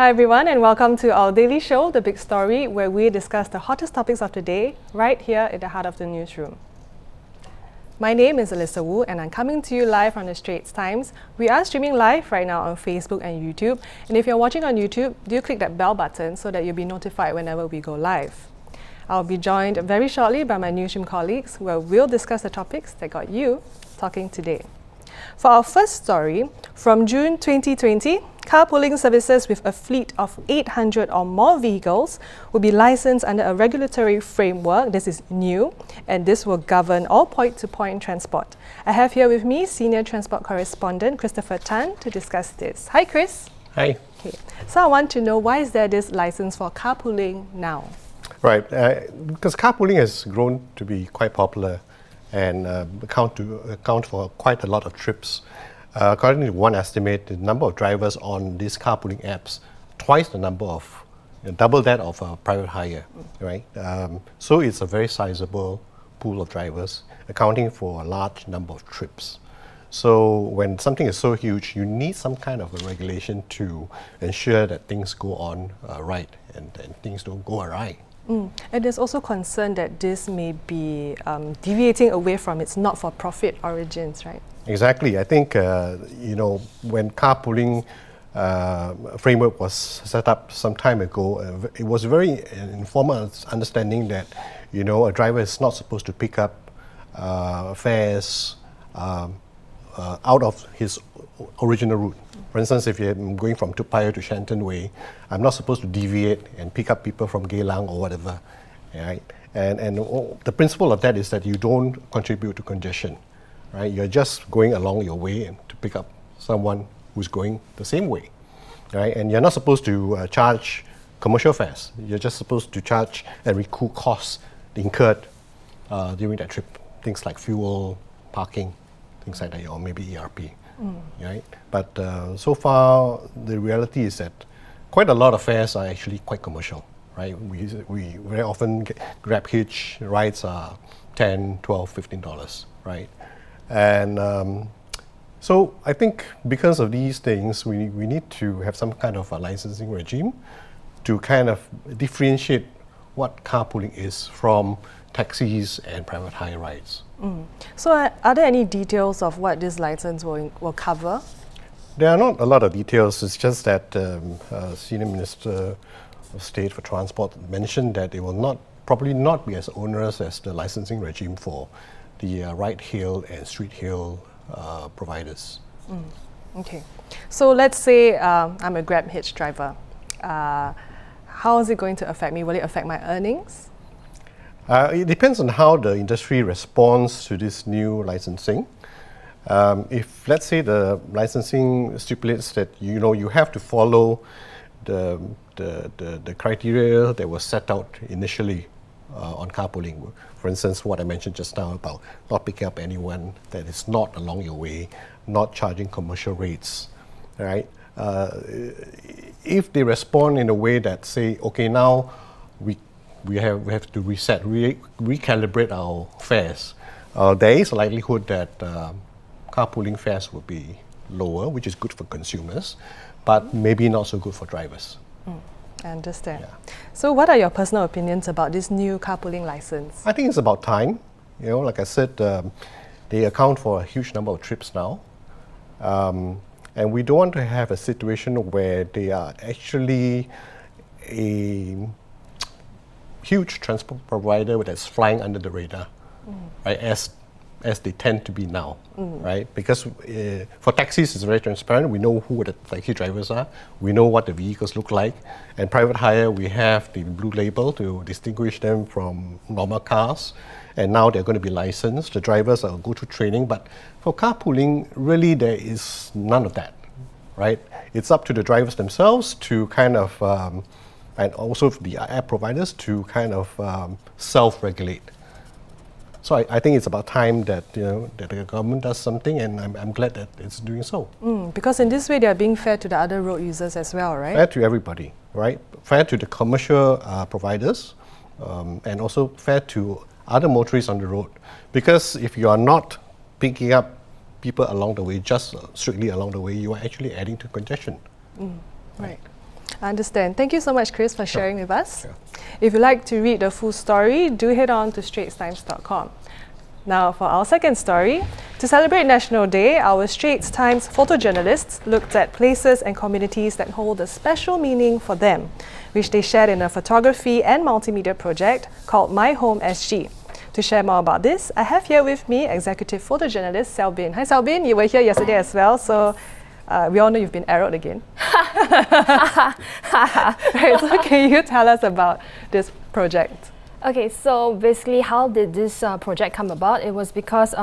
Hi everyone, and welcome to our daily show, The Big Story, where we discuss the hottest topics of the day right here at the heart of the newsroom. My name is Alyssa Wu, and I'm coming to you live from the Straits Times. We are streaming live right now on Facebook and YouTube, and if you're watching on YouTube, do click that bell button so that you'll be notified whenever we go live. I'll be joined very shortly by my newsroom colleagues, where we'll discuss the topics that got you talking today. For our first story, from June 2020, carpooling services with a fleet of 800 or more vehicles will be licensed under a regulatory framework. This is new, and this will govern all point-to-point transport. I have here with me Senior Transport Correspondent Christopher Tan to discuss this. Hi, Chris. Hi. Okay. So I want to know, why is there this license for carpooling now? Right, because carpooling has grown to be quite popular and account for quite a lot of trips. According to one estimate, the number of drivers on these carpooling apps, twice the number of, double that of private hire, right? So it's a very sizable pool of drivers, accounting for a large number of trips. So when something is so huge, you need some kind of a regulation to ensure that things go on right and things don't go awry. And there's also concern that this may be deviating away from its not-for-profit origins, right? Exactly. I think, when carpooling framework was set up some time ago, it was very informal understanding that, a driver is not supposed to pick up fares out of his original route. For instance, if I'm going from Toa Payoh to Shenton Way, I'm not supposed to deviate and pick up people from Geylang or whatever, right? And the principle of that is that you don't contribute to congestion, right? You're just going along your way and to pick up someone who's going the same way, right? And you're not supposed to charge commercial fares. You're just supposed to charge and recoup costs incurred during that trip, things like fuel, parking, things like that, or maybe ERP. Right? But so far, the reality is that quite a lot of fares are actually quite commercial, right? We very often grab hitch rides are $10, $12, $15, right? And so I think because of these things, we need to have some kind of a licensing regime to kind of differentiate what carpooling is from taxis and private hire rides. So are there any details of what this license will cover? There are not a lot of details. It's just that Senior Minister of State for Transport mentioned that it will probably not be as onerous as the licensing regime for the ride-hail and street-hail providers. Okay. So let's say I'm a Grab Hitch driver. How is it going to affect me? Will it affect my earnings? It depends on how the industry responds to this new licensing. If, let's say, the licensing stipulates that you have to follow the criteria that was set out initially on carpooling. For instance, what I mentioned just now about not picking up anyone that is not along your way, not charging commercial rates, right? If they respond in a way that say, okay, now we have to reset, recalibrate our fares, there is a likelihood that carpooling fares will be lower, which is good for consumers, but maybe not so good for drivers. I understand. Yeah. So what are your personal opinions about this new carpooling license? I think it's about time. Like I said, they account for a huge number of trips now. And we don't want to have a situation where they are actually a huge transport provider that's flying under the radar, right? As they tend to be now, right? Because for taxis, it's very transparent. We know who the taxi drivers are. We know what the vehicles look like. And private hire, we have the blue label to distinguish them from normal cars. And now they're going to be licensed. The drivers will go through training. But for carpooling, really there is none of that, right? It's up to the drivers themselves to kind of and also the app providers to kind of self-regulate. So I think it's about time that that the government does something, and I'm glad that it's doing so. Because in this way, they are being fair to the other road users as well, right? Fair to everybody, right? Fair to the commercial providers, and also fair to other motorists on the road. Because if you are not picking up people along the way, just strictly along the way, you are actually adding to congestion. Right. I understand. Thank you so much, Chris, for sharing with us. If you'd like to read the full story, do head on to straitstimes.com. Now, for our second story, to celebrate National Day, our Straits Times photojournalists looked at places and communities that hold a special meaning for them, which they shared in a photography and multimedia project called My Home SG. To share more about this, I have here with me executive photojournalist Selbin. Hi Selbin, you were here yesterday as well, so we all know you've been arrowed again. Right, so can you tell us about this project? Okay, so basically how did this project come about? It was because,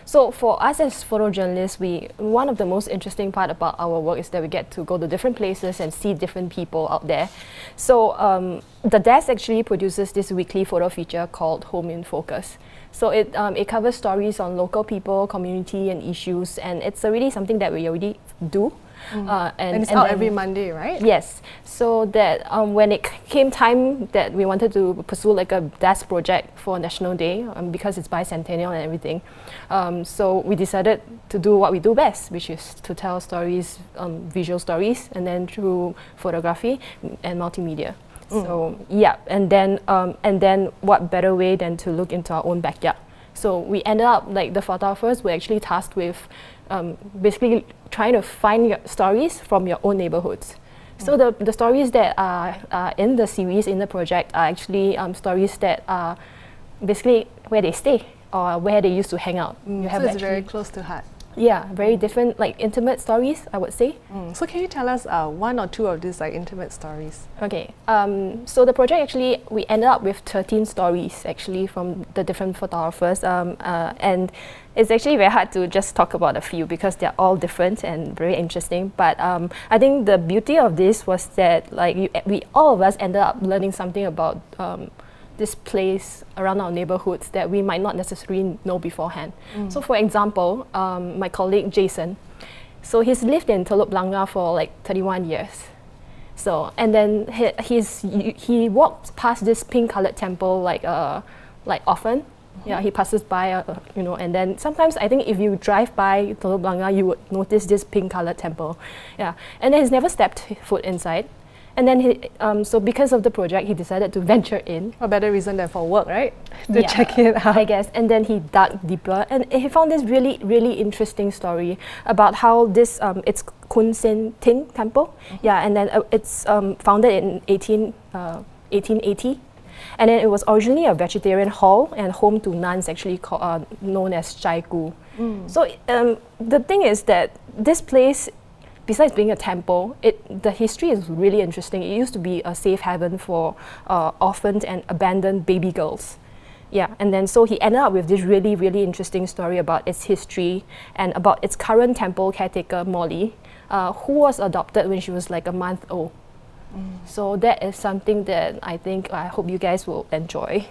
so for us as photojournalists, one of the most interesting part about our work is that we get to go to different places and see different people out there. So the desk actually produces this weekly photo feature called Home in Focus. So it covers stories on local people, community and issues, and it's already something that we already do. And it's out every Monday, right? Yes. So that when it came time that we wanted to pursue like a desk project for National Day, because it's bicentennial and everything, so we decided to do what we do best, which is to tell stories, visual stories, and then through photography and multimedia. So yeah, and then what better way than to look into our own backyard? So we ended up, like, the photographers were actually tasked with basically trying to find stories from your own neighborhoods. So the stories that are in the series, in the project, are actually stories that are basically where they stay or where they used to hang out. So it's very close to heart. Yeah, very different, like intimate stories, I would say. So can you tell us one or two of these like intimate stories? Okay, so the project actually, we ended up with 13 stories actually from the different photographers, and it's actually very hard to just talk about a few because they're all different and very interesting. But I think the beauty of this was that we all of us ended up learning something about this place around our neighborhoods that we might not necessarily know beforehand. So for example, my colleague Jason, so he's lived in Teluk Blangah for like 31 years. So, and then he walks past this pink colored temple like often. Yeah, he passes by, and then sometimes I think if you drive by Teluk Blangah, you would notice this pink colored temple. Yeah, and then he's never stepped foot inside. And then so because of the project, he decided to venture in. A better reason than for work, right? To check it out, I guess. And then he dug deeper, and he found this really, really interesting story about how this it's Kun Sen Ting Temple. Yeah, and then it's founded in 1880. And then it was originally a vegetarian hall and home to nuns, actually known as Chai Gu. So the thing is that this place, besides being a temple, the history is really interesting. It used to be a safe haven for orphaned and abandoned baby girls. Yeah, and then so he ended up with this really, really interesting story about its history and about its current temple caretaker, Molly, who was adopted when she was like a month old. So that is something that I hope you guys will enjoy.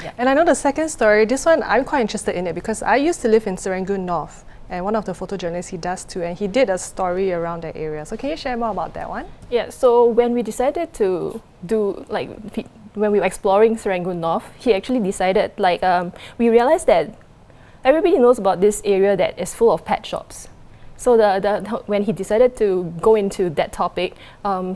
Yeah. And I know the second story, this one I'm quite interested in it because I used to live in Serangoon North. And one of the photojournalists, he does too, and he did a story around that area. So can you share more about that one? Yeah, so when we decided to do, when we were exploring Serangoon North, he actually decided, we realized that everybody knows about this area that is full of pet shops. So when he decided to go into that topic,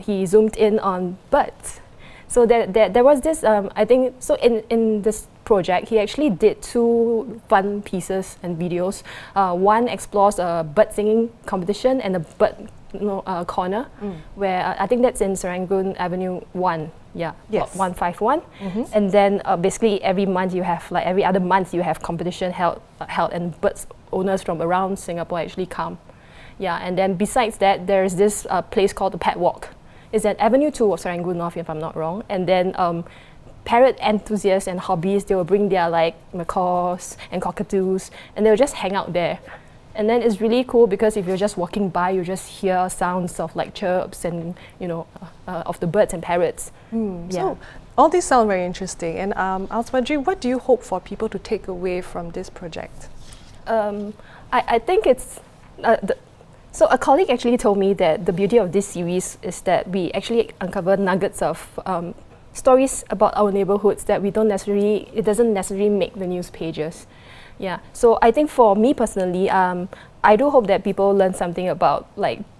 he zoomed in on birds. So there was this, so in this project, he actually did two fun pieces and videos. One explores a bird singing competition and a bird corner, where I think that's in Serangoon Avenue 1. Yeah, yes. 151. And then basically every month you have, every other month you have competition held and bird owners from around Singapore actually come. Yeah, and then besides that, there's this place called the Pet Walk. It's at Avenue 2 of Serangoon North, if I'm not wrong. And then parrot enthusiasts and hobbyists, they will bring their macaws and cockatoos, and they'll just hang out there. And then it's really cool because if you're just walking by, you just hear sounds of chirps and of the birds and parrots. Yeah. So all these sound very interesting. And I was wondering, what do you hope for people to take away from this project? I think it's so a colleague actually told me that the beauty of this series is that we actually uncover nuggets of stories about our neighborhoods that it doesn't necessarily make the news pages. Yeah, so I think for me personally, I do hope that people learn something about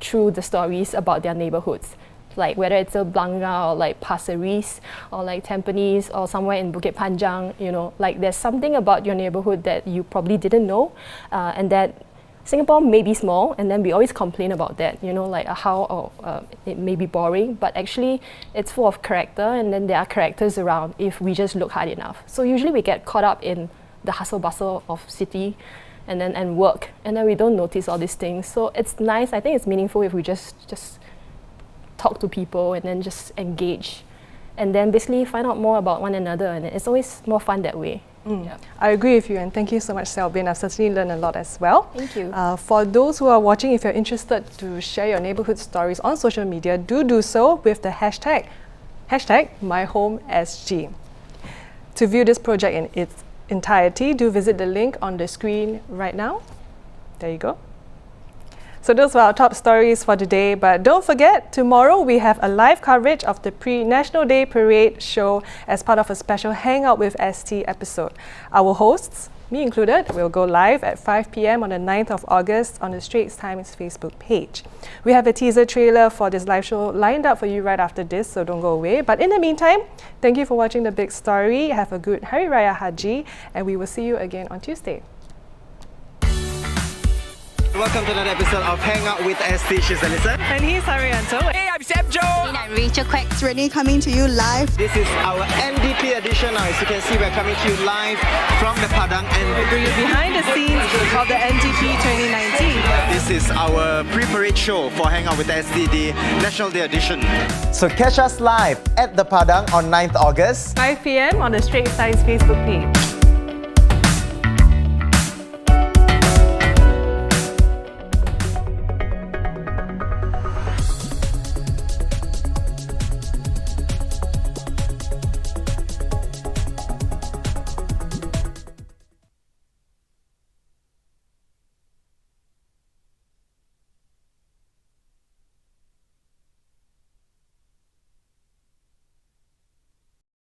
through the stories about their neighborhoods. like whether it's Teluk Blangah or like Pasir Ris or like Tampines or somewhere in Bukit Panjang, you know, like there's something about your neighborhood that you probably didn't know, and that Singapore may be small, and then we always complain about that, you know, like how it may be boring, but actually it's full of character, and then there are characters around if we just look hard enough. So usually we get caught up in the hustle bustle of city and work, and then we don't notice all these things. So it's nice, I think it's meaningful if we just talk to people and then just engage, and then basically find out more about one another, and it's always more fun that way. Yeah. I agree with you, and thank you so much, Selbin. I've certainly learned a lot as well. Thank you. For those who are watching, if you're interested to share your neighborhood stories on social media, do so with the hashtag #MyHomeSG. To view this project in its entirety, do visit the link on the screen right now. There you go. So those were our top stories for today, but don't forget, tomorrow we have a live coverage of the pre-National Day Parade show as part of a special Hangout with ST episode. Our hosts, me included, will go live at 5 p.m. on the 9th of August on the Straits Times Facebook page. We have a teaser trailer for this live show lined up for you right after this, so don't go away. But in the meantime, thank you for watching The Big Story. Have a good Hari Raya Haji, and we will see you again on Tuesday. Welcome to another episode of Hangout with ST. She's Alyssa. And he's Haryanto. Hey, I'm Sam Joe. And I'm Rachel Quack. It's Renee coming to you live. This is our NDP edition now. As you can see, we're coming to you live from the Padang, and We bring you behind the scenes of the NDP 2019. this is our pre-parade show for Hangout with ST, the National Day edition. So catch us live at the Padang on 9th August. 5 p.m. on the Straits Times Facebook page.